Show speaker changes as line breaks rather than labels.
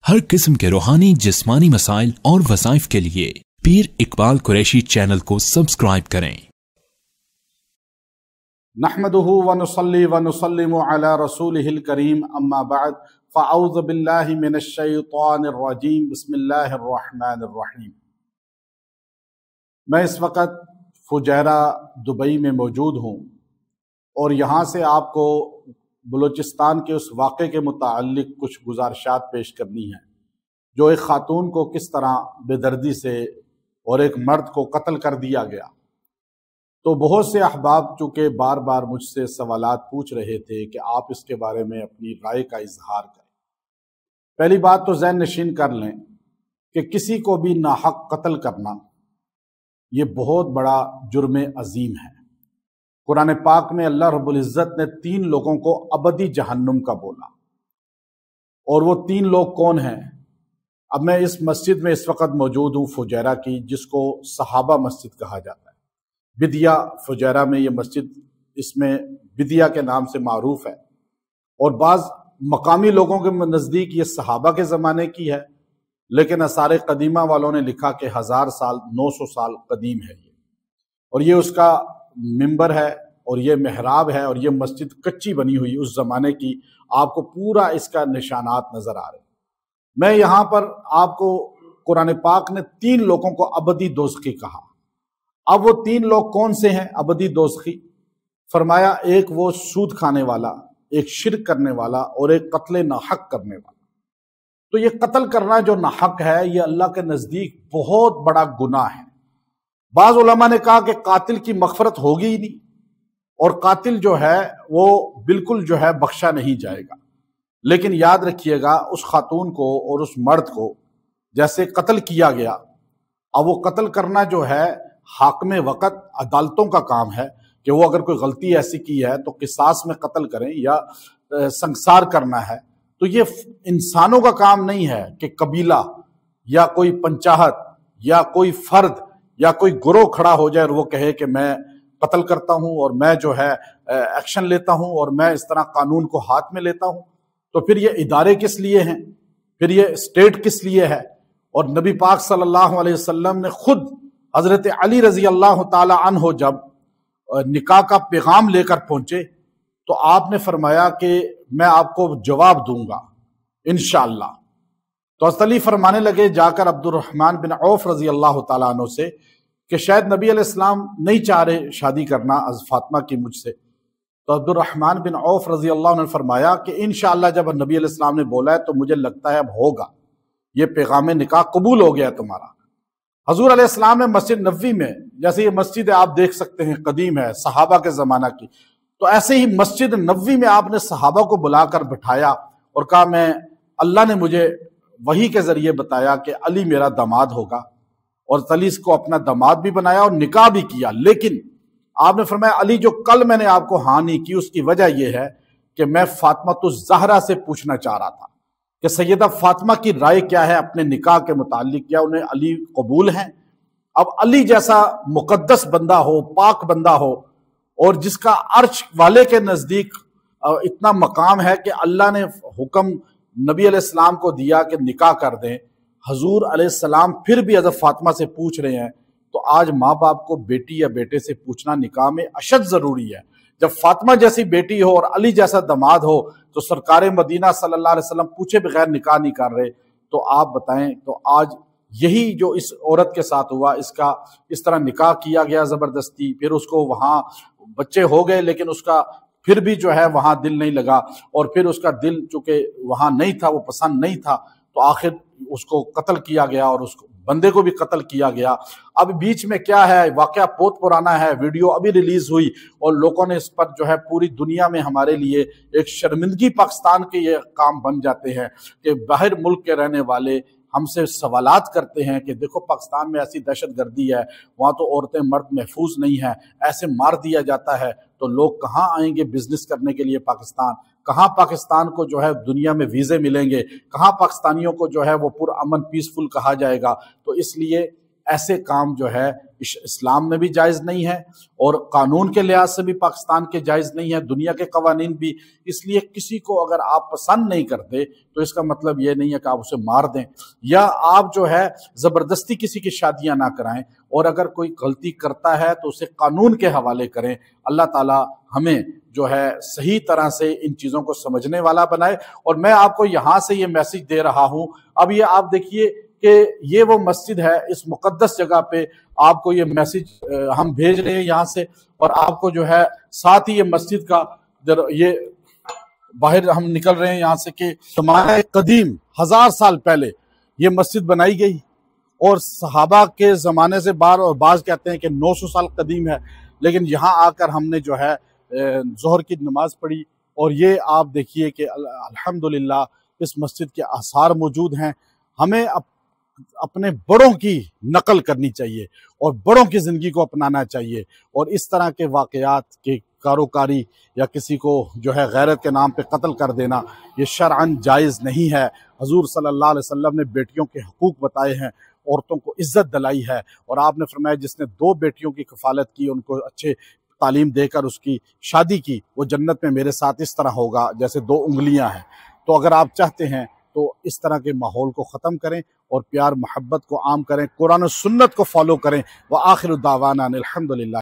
हर किस्म के रूहानी जिस्मानी मसाइल और वज़ाइफ के लिए पीर इकबाल कुरैशी चैनल को सब्सक्राइब करें।
नहमदुहु व नुसल्ली व नुसल्लिमु अला रसूलिहिल करीम अम्मा बाद फ़अऊज़ु बिल्लाहि मिनश शैतानिर रजीम बिस्मिल्लाहिर रहमानिर रहीम। मैं इस वक्त फुजैरा दुबई में मौजूद हूँ और यहाँ से आपको बलूचिस्तान के उस वाक़े के मुताल्लिक़ कुछ गुज़ारिशात पेश करनी है जो एक ख़ातून को किस तरह बेदर्दी से और एक मर्द को कत्ल कर दिया गया। तो बहुत से अहबाब चूँकि बार बार मुझसे सवालात पूछ रहे थे कि आप इसके बारे में अपनी राय का इजहार करें। पहली बात तो ज़हन नशीन कर लें कि किसी को भी नाहक कत्ल करना ये बहुत बड़ा जुर्म अजीम है। कुरान पाक में अल्लाह रब्बुल इज़्ज़त ने 3 लोगों को अबदी जहन्नुम का बोला, और वो 3 लोग कौन हैं? अब मैं इस मस्जिद में इस वक्त मौजूद हूँ फुजैरा की, जिसको सहाबा मस्जिद कहा जाता है। बिदिया फुजैरा में ये मस्जिद, इसमें बिदिया के नाम से मारूफ है, और बाज़ मकामी लोगों के नज़दीक ये सहाबा के ज़माने की है, लेकिन आसार कदीमा वालों ने लिखा कि 1000 साल 900 साल कदीम है ये। और ये उसका मिंबर है और ये मेहराब है, और ये मस्जिद कच्ची बनी हुई उस ज़माने की, आपको पूरा इसका निशानात नज़र आ रहे हैं। मैं यहाँ पर आपको कुरान पाक ने 3 लोगों को अबदी दोज़खी कहा। अब वो 3 लोग कौन से हैं अबदी दोज़खी? फरमाया एक वो सूद खाने वाला, एक शिर्क करने वाला, और एक कत्ल नाहक करने वाला। तो ये कत्ल करना जो नाहक है, ये अल्लाह के नज़दीक बहुत बड़ा गुनाह है। बाज़ उलमा ने कहा कि कातिल की मग़फ़रत होगी ही नहीं, और कातिल जो है वो बिल्कुल जो है बख्शा नहीं जाएगा। लेकिन याद रखिएगा, उस खातून को और उस मर्द को जैसे कत्ल किया गया, अब वो कत्ल करना जो है हाकिम वक़्त अदालतों का काम है कि वो अगर कोई गलती ऐसी की है तो किसास में कत्ल करें या संसार करना है। तो ये इंसानों का काम नहीं है कि कबीला या कोई पंचायत या कोई फर्द या कोई गुरोह खड़ा हो जाए और वो कहे कि मैं कत्ल करता हूं और मैं जो है एक्शन लेता हूं और मैं इस तरह कानून को हाथ में लेता हूं। तो फिर ये इदारे किस लिए हैं? फिर ये स्टेट किस लिए है? और नबी पाक सल्लल्लाहु अलैहि वसल्लम ने खुद हजरत अली रजी अल्लाह ताला अन्हो जब निकाह का पैगाम लेकर पहुंचे तो आपने फरमाया कि मैं आपको जवाब दूंगा इंशाअल्लाह। तो हज़रत अली फरमाने लगे जाकर अब्दुर्रहमान बिन औफ रजी अल्लाह ताला अन्हु से कि शायद नबी अलैहिस्सलाम नहीं चाह रहे शादी करना अज़ फातिमा की मुझसे। तो अब्दुर्रहमान बिन औफ रजी अल्लाह ने फरमाया कि इंशाअल्लाह जब नबी अलैहिस्सलाम ने बोला है तो मुझे लगता है अब होगा, ये पैगाम निकाह कबूल हो गया तुम्हारा। हजूर अलैहिस्सलाम ने मस्जिद नबवी में, जैसे ये मस्जिद है आप देख सकते हैं कदीम है सहाबा के ज़माना की, तो ऐसे ही मस्जिद नबवी में आपने सहाबा को बुलाकर बिठाया और कहा मैं, अल्लाह ने मुझे वही के जरिए बताया कि अली मेरा दामाद होगा, और अली को अपना दामाद भी बनाया और निकाह भी किया। लेकिन आपने फरमाया अली जो कल मैंने आपको हाँ नहीं की उसकी वजह यह है कि मैं फातिमातुज़ ज़हरा से पूछना चाह रहा था कि सैयदा फातिमा की राय क्या है अपने निकाह के मुतालिक, क्या उन्हें अली कबूल हैं? अब अली जैसा मुकद्दस बंदा हो, पाक बंदा हो, और जिसका अर्श वाले के नज़दीक इतना मकाम है कि अल्लाह ने हुक्म नबी अलैहिस्सलाम को दिया कि निकाह कर दें, हजूर अलैहिस्सलाम फिर भी हज़रत फातिमा से पूछ रहे हैं, तो आज माँ बाप को बेटी या बेटे से पूछना निकाह में अशद ज़रूरी है। जब फातिमा जैसी बेटी हो और अली जैसा दामाद हो तो सरकार मदीना सल्लल्लाहु अलैहि वसल्लम पूछे बगैर निकाह नहीं कर रहे, तो आप बताएं। तो आज यही जो इस औरत के साथ हुआ, इसका इस तरह निकाह किया गया ज़बरदस्ती, फिर उसको वहाँ बच्चे हो गए लेकिन उसका फिर भी जो है वहां दिल नहीं लगा, और फिर उसका दिल चूंकि वहां नहीं था, वो पसंद नहीं था, तो आखिर उसको कत्ल किया गया और उसको बंदे को भी कत्ल किया गया। अब बीच में क्या है, वाकया बहुत पुराना है, वीडियो अभी रिलीज हुई और लोगों ने इस पर जो है पूरी दुनिया में हमारे लिए एक शर्मिंदगी पाकिस्तान के ये काम बन जाते हैं कि बाहर मुल्क के रहने वाले हमसे सवालात करते हैं कि देखो पाकिस्तान में ऐसी दहशत गर्दी है, वहाँ तो औरतें मर्द महफूज नहीं हैं, ऐसे मार दिया जाता है, तो लोग कहाँ आएंगे बिजनेस करने के लिए पाकिस्तान? कहाँ पाकिस्तान को जो है दुनिया में वीज़े मिलेंगे? कहाँ पाकिस्तानियों को जो है वो पुरअमन पीसफुल कहा जाएगा? तो इसलिए ایسے کام جو ہے اسلام میں بھی جائز نہیں ہے اور قانون کے لحاظ سے بھی پاکستان کے جائز نہیں ہے، دنیا کے قوانین بھی۔ اس لیے کسی کو اگر آپ پسند نہیں کرتے تو اس کا مطلب یہ نہیں ہے کہ آپ اسے مار دیں یا آپ جو ہے زبردستی کسی کی شادیاں نہ کرائیں، اور اگر کوئی غلطی کرتا ہے تو اسے قانون کے حوالے کریں۔ اللہ تعالی ہمیں جو ہے صحیح طرح سے ان چیزوں کو سمجھنے والا بنائے۔ اور میں آپ کو یہاں سے یہ میسج دے رہا ہوں، اب یہ آپ دیکھیے کہ یہ وہ مسجد ہے، اس مقدس جگہ پہ آپ کو یہ میسج ہم بھیج رہے ہیں یہاں سے، اور آپ کو جو ہے ساتھ ہی یہ مسجد کا یہ باہر ہم نکل رہے ہیں یہاں سے کہ زمانہ قدیم 1000 سال پہلے یہ مسجد بنائی گئی، اور صحابہ کے زمانے سے بعض کہتے ہیں کہ 900 سال قدیم ہے، لیکن یہاں آ کر ہم نے جو ہے ظہر کی نماز پڑھی، اور یہ آپ دیکھیے کہ الحمدللہ اس مسجد کے آثار موجود ہیں۔ ہمیں اپنے بڑوں کی نقل کرنی چاہیے اور بڑوں کی زندگی کو اپنانا چاہیے، اور اس طرح کے واقعات کے کاروکاری یا کسی کو جو ہے غیرت کے نام پہ قتل کر دینا یہ شرعاً جائز نہیں ہے۔ حضور صلی اللہ علیہ وسلم نے بیٹیوں کے حقوق بتائے ہیں، عورتوں کو عزت دلائی ہے، اور آپ نے فرمایا جس نے 2 بیٹیوں کی کفالت کی، ان کو اچھے تعلیم دے کر اس کی شادی کی، وہ جنت میں میرے ساتھ اس طرح ہوگا جیسے 2 انگلیاں ہیں۔ تو اگر آپ چاہتے ہیں تو اس طرح کے ماحول کو ختم کریں اور پیار محبت کو عام کریں، قرآن و سنت کو فالو کریں۔ وآخر دعوانا الحمدللہ۔